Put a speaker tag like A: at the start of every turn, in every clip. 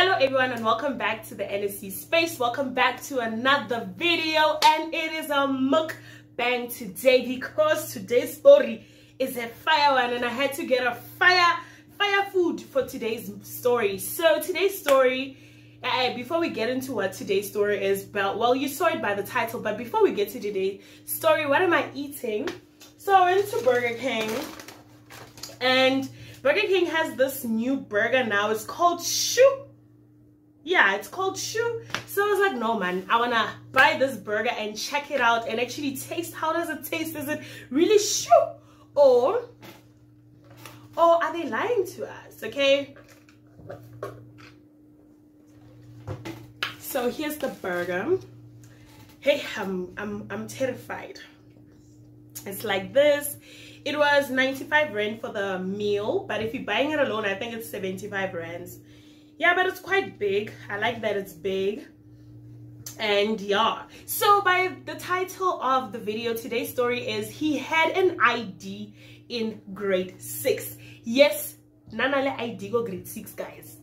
A: Hello everyone and welcome back to the NSC Space. Welcome back to another video, and it is a mukbang today because today's story is a fire one and I had to get a fire food for today's story. So today's story, before we get into what today's story is about, well, you saw it by the title, but before we get to today's story, what am I eating? So I went to Burger King, and Burger King has this new burger now. It's called Shoe. Yeah, it's called Shoe. So I was like, no man, I wanna buy this burger and check it out and actually taste. How does it taste? Is it really Shoe? Or are they lying to us? Okay. So here's the burger. Hey, I'm terrified. It's like this. It was 95 rand for the meal, but if you're buying it alone, I think it's 75 rands. Yeah, but it's quite big. I like that it's big. And yeah, so by the title of the video, today's story is he had an ID in grade 6. Yes, nanale ID go grade 6, guys.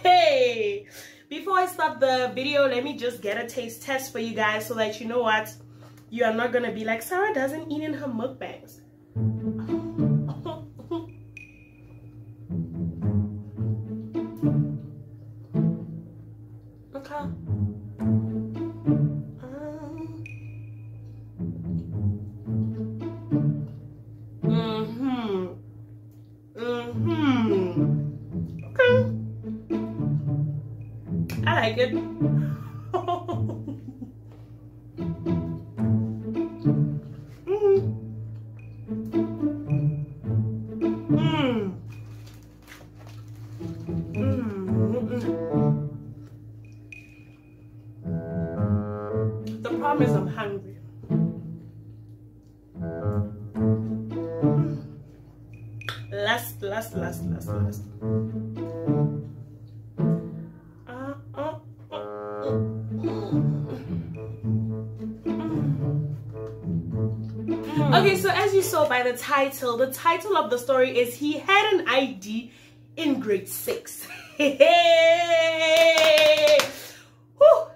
A: Hey, before I start the video, let me just get a taste test for you guys so that you know what, you are not gonna be like, Sarah doesn't eat in her mukbangs. Okay. Okay. I like it. The problem is I'm hungry. Last. Okay, so as you saw by the title of the story is he had an ID in grade 6. Hey! Whew!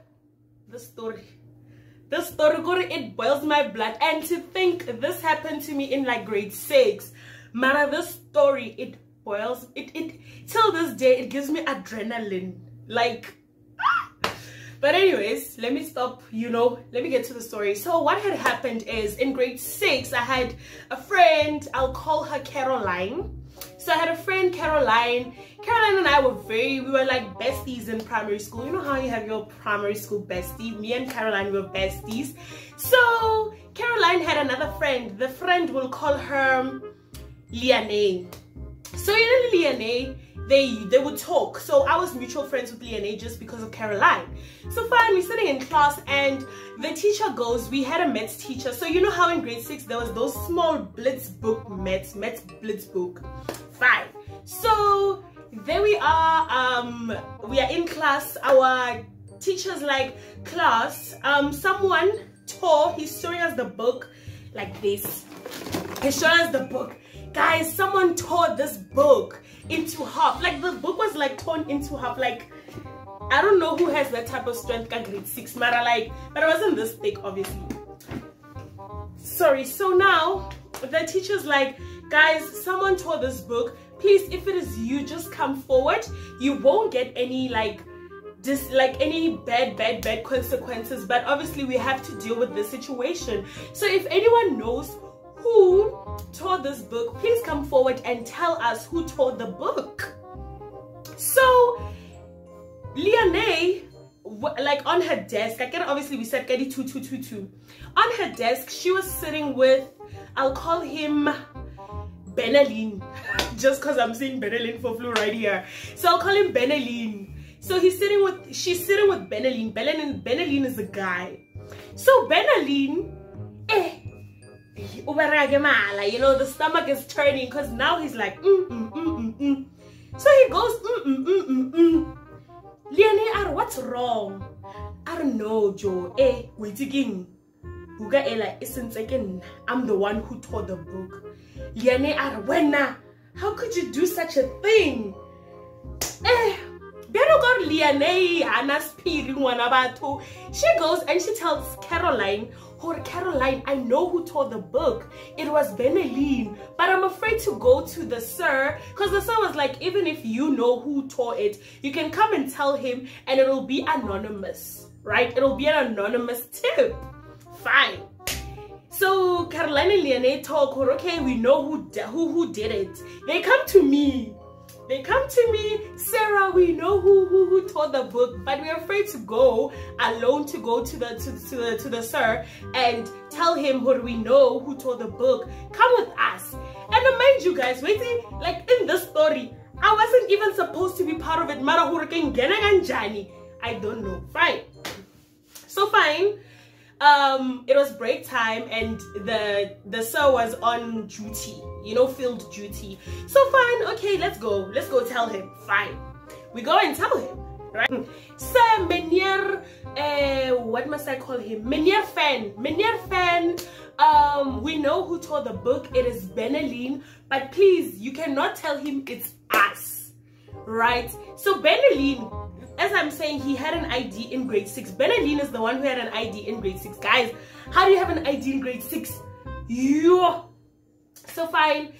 A: The story, it boils my blood. And to think this happened to me in like grade 6. Mara, this story, it boils, it till this day, it gives me adrenaline. Like, but anyways, let me stop, let me get to the story. So what had happened is in grade 6, I had a friend, I'll call her Caroline. So I had a friend, Caroline. Caroline and I we were like besties in primary school. You know how you have your primary school bestie? Me and Caroline were besties. So Caroline had another friend. The friend, will call her Liane. So Liane, they would talk. So I was mutual friends with Liane just because of Caroline. So fine, we're sitting in class and the teacher goes, we had a maths teacher. So you know how in grade 6 there was those small blitz book, maths blitz book. Fine. So there we are in class. Our teacher's like, class, someone tore, he's showing us the book like this. He's showing us the book. Guys, someone tore this book into half. Like the book was like torn into half. Like, I don't know who has that type of strength at grade 6, but it wasn't this thick, obviously. Sorry. So now the teacher's like, guys, someone tore this book. Please, if it is you, just come forward. You won't get any any bad consequences, but obviously we have to deal with this situation. So if anyone knows who tore this book, please come forward and tell us who tore the book. So Liane, like on her desk, obviously we said Kedi 2222. On her desk, she was sitting with, I'll call him Beneline, just because I'm seeing Beneline for flu right here. So I'll call him Beneline. So she's sitting with Beneline. Beneline is a guy. So Beneline, the stomach is turning because now he's like, So he goes, Liane, what's wrong? I don't know, Joe. Wait again. I'm the one who tore the book. Liane, how could you do such a thing? She goes and she tells Caroline, "Oh, Caroline, I know who tore the book. It was Beneline, but I'm afraid to go to the sir, because the sir was like, even if you know who tore it, you can come and tell him and it'll be anonymous, right? It'll be an anonymous tip." Fine. So Caroline and Leonie talk, okay, we know who did it. They come to me. Sarah, we know who tore the book, but we're afraid to go alone to go to the sir and tell him who we know who tore the book. Come with us. And mind you guys, waiting, like in this story, I wasn't even supposed to be part of it. Mara hurricane Jani. I don't know. Fine. So fine. It was break time and the sir was on duty, you know, field duty. So fine, okay, let's go tell him. Fine, we go and tell him, right? Sir Menier, what must I call him? Menier fan, we know who tore the book. It is Beneline, but please, you cannot tell him it's us, right? So Beneline, as I'm saying, he had an ID in grade 6. Beneline is the one who had an ID in grade 6. Guys, how do you have an ID in grade 6? You. So fine.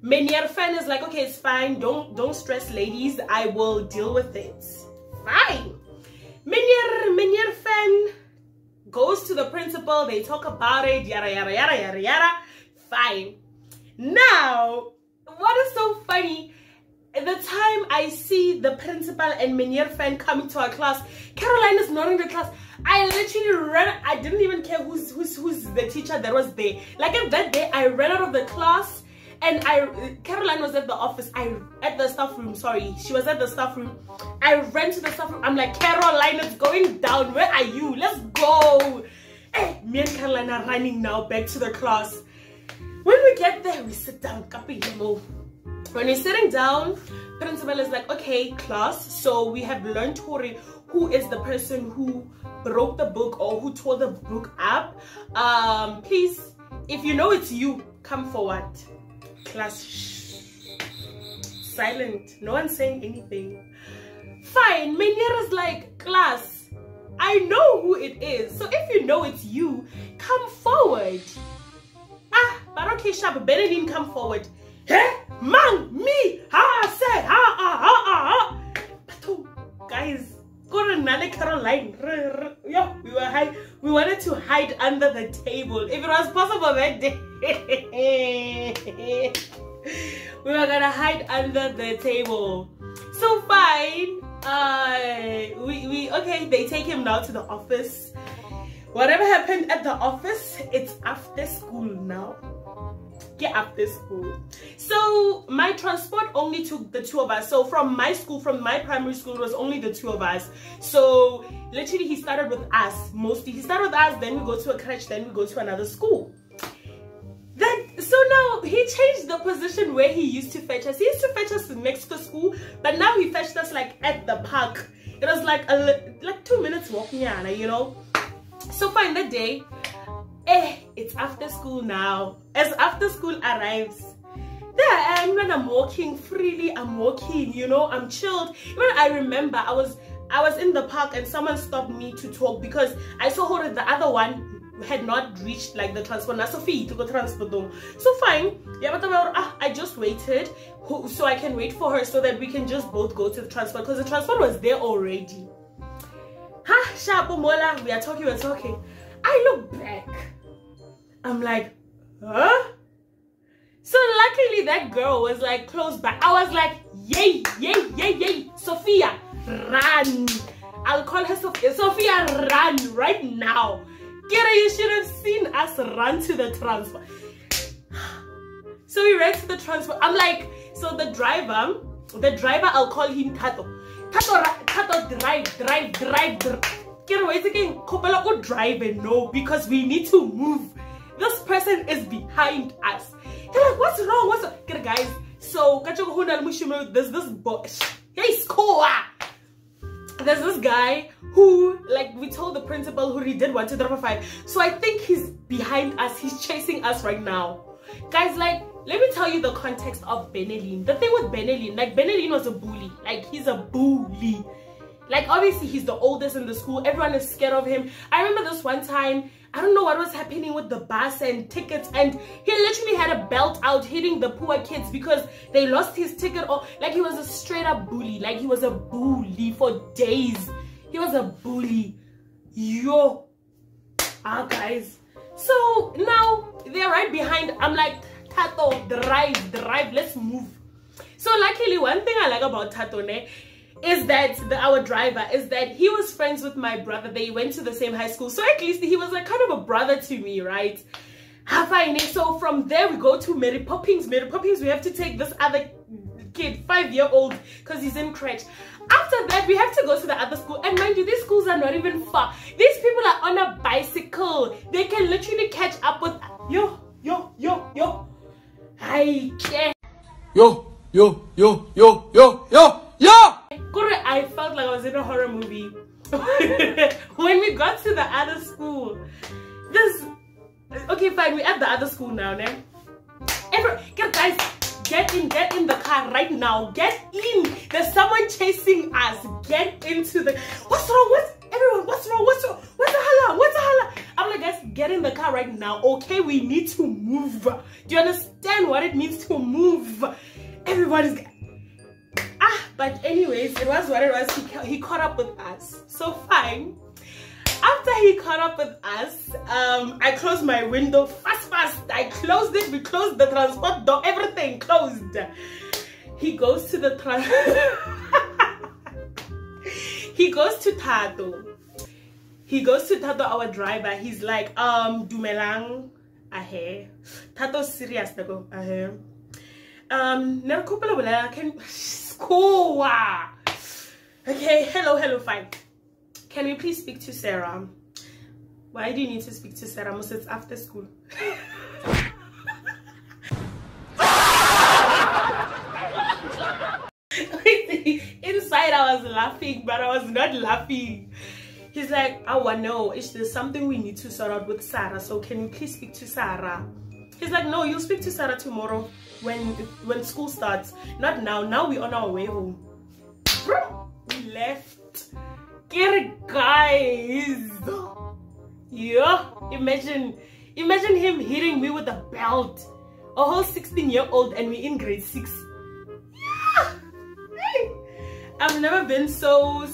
A: Menier fan is like, okay, it's fine. Don't stress, ladies. I will deal with it. Fine. Menier fan goes to the principal. They talk about it. Yada, yada, yada, yada, yada. Fine. Now, what is so funny? At the time I see the principal and Menier fan coming to our class, Caroline is not in the class. I literally ran. I didn't even care who's the teacher that was there. Like at that day, I ran out of the class, and Caroline was at the office. At the staff room. Sorry, she was at the staff room. I ran to the staff room. I'm like, Caroline, it's going down. Where are you? Let's go. Hey, me and Caroline are running now back to the class. When we get there, we sit down. When we're sitting down, principal is like, okay, class, so we have learned who is the person who broke the book or who tore the book up. Please, if you know it's you, come forward. Class, shh. Silent. No one's saying anything. Fine. Menier is like, class, I know who it is. So if you know it's you, come forward. But okay, Shab, Beneline, come forward. Hey, man, me, say, But guys, go to Nana Caroline. Yo, we wanted to hide under the table. If it was possible that day, we were gonna hide under the table. So fine. Okay, they take him now to the office. Whatever happened at the office, it's after school now. After school. So my transport only took the 2 of us. So from my primary school, it was only the 2 of us. So literally he started with us mostly. He started with us, then we go to a crèche, then we go to another school. So now he changed the position where he used to fetch us. He used to fetch us next to school, but now he fetched us like at the park. It was like 2 minutes walking, you know. So fine, that day, it's after school now. As after school arrives, there I am when I'm walking freely. I'm walking, you know, I'm chilled. Even I remember I was in the park and someone stopped me to talk because I saw her that the other one had not reached like the transport. Na Sophie to go transport. So fine, yeah, but I just waited so I can wait for her so that we can just both go to the transport because the transport was there already. Shapo Mola, we're talking. I look back. I'm like, huh? So luckily that girl was like close by. I was like, yay. Sophia, run. I'll call her Sophia. Sophia, run right now. Kira, you should have seen us run to the transport. So we ran to the transport. I'm like, so the driver, I'll call him Tato. Tato, drive. Kira, wait again. Kopela go drive and no, because we need to move. This person is behind us. They're like, what's wrong? Guys, so there's this boy. There's this guy who, like, we told the principal who he did 1, 2, 3, 4, 5. So I think he's behind us. He's chasing us right now. Guys, like, let me tell you the context of Benelin. The thing with Benelin, like Benelin was a bully. Like he's a bully. Like obviously he's the oldest in the school. Everyone is scared of him. I remember this one time, I don't know what was happening with the bus and tickets, and he literally had a belt out hitting the poor kids because they lost his ticket. Or like he was a straight up bully. Like he was a bully for days. He was a bully. Yo. Guys. So now they're right behind. I'm like, Tato, drive, let's move. So luckily, one thing I like about Tato is that our driver is that he was friends with my brother. They went to the same high school, so at least he was like kind of a brother to me, right? So from there we go to Mary Poppins. We have to take this other kid, 5-year-old, because he's in crèche. After that we have to go to the other school, and mind you, these schools are not even far. These people are on a bicycle. They can literally catch up with yo. I can't. Yo. I felt like I was in a horror movie. When we got to the other school, okay, fine, we're at the other school now, ne? Guys, get in the car right now. Get in. There's someone chasing us. Get into the. What's wrong? What's wrong? What's the holla? I'm like, guys, get in the car right now. Okay, we need to move. Do you understand what it means to move? Everybody's. But anyways, it was what it was. He caught up with us. So fine. After he caught up with us, I closed my window fast. I closed it. We closed the transport door. Everything closed. He goes to the He goes to Tato. Our driver. He's like, Dumelang, ahe. Tato's serious. Go, ahe. Okay, hello, fine. Can we please speak to Sarah? Why do you need to speak to Sarah? Most it's after school. Inside I was laughing, but I was not laughing. He's like, oh no, is there something we need to sort out with Sarah? So can you please speak to Sarah? He's like, no, you'll speak to Sarah tomorrow when school starts. Not now. Now we're on our way home. Bro, we left. Get it, guys. Yeah, imagine him hitting me with a belt. A whole 16-year-old, and we're in grade 6. Yeah. I've never been so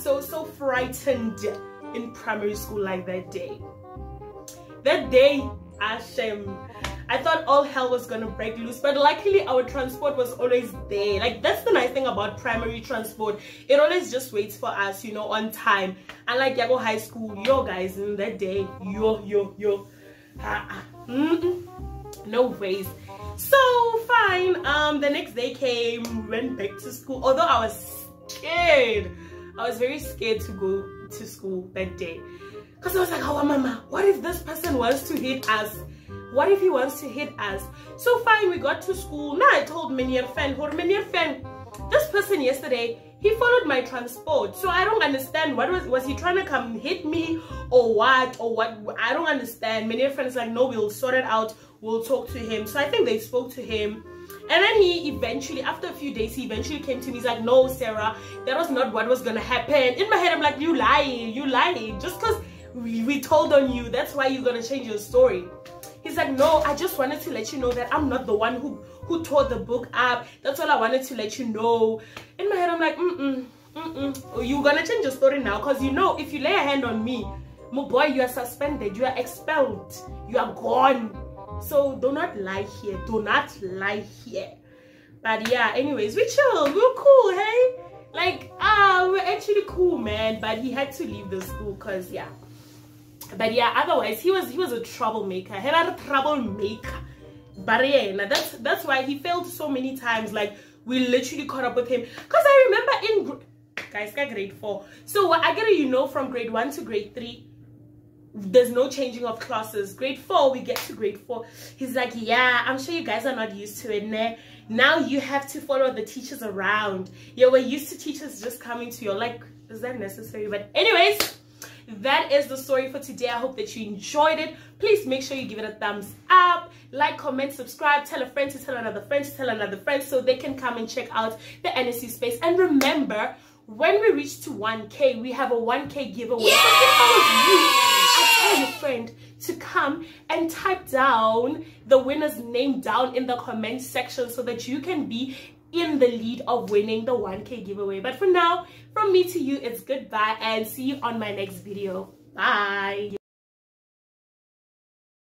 A: frightened in primary school like that day. That day, Hashem, I thought all hell was gonna break loose, but luckily our transport was always there. Like, that's the nice thing about primary transport. It always just waits for us, you know, on time. And like Yago High School, yo guys, in that day, no ways. So fine. The next day came, we went back to school. Although I was scared, I was very scared to go to school that day, because I was like, oh mama, what if this person wants to hit us? What if he wants to hit us? So fine, we got to school. Now I told Menir fan, this person yesterday, he followed my transport. So I don't understand, what was he trying to come hit me or what? I don't understand. Menir fan is like, no, we'll sort it out, we'll talk to him. So I think they spoke to him, and then he eventually, after a few days, he eventually came to me. He's like, no Sarah, that was not what was gonna happen. In my head I'm like, you lie, just because we told on you, that's why you're gonna change your story. He's like, no, I just wanted to let you know that I'm not the one who tore the book up. That's all I wanted to let you know. In my head, I'm like, oh, you're gonna change your story now, because you know, if you lay a hand on me, my boy, you are suspended, you are expelled, you are gone. So do not lie here. But yeah, anyways, we chilled, we were cool, hey? Like, we're actually cool, man. But he had to leave the school, because yeah. But yeah, otherwise he was a troublemaker. He had a troublemaker. But yeah, that's why he failed so many times. Like, we literally caught up with him. Because I remember in grade 4. So I get it, you know, from grade 1 to grade 3, there's no changing of classes. Grade 4, we get to grade 4. He's like, yeah, I'm sure you guys are not used to it, ne? Now you have to follow the teachers around. Yeah, we're used to teachers just coming to you. Like, is that necessary? But anyways, that is the story for today. I hope that you enjoyed it. Please make sure you give it a thumbs up, like, comment, subscribe, tell a friend to tell another friend to tell another friend so they can come and check out the NSC Space. And remember, when we reach to 1K, we have a 1K giveaway. So if I was you, I'd tell your friend to come and type down the winner's name down in the comment section so that you can be in the lead of winning the 1K giveaway. But for now, from me to you, it's goodbye and see you on my next video. Bye.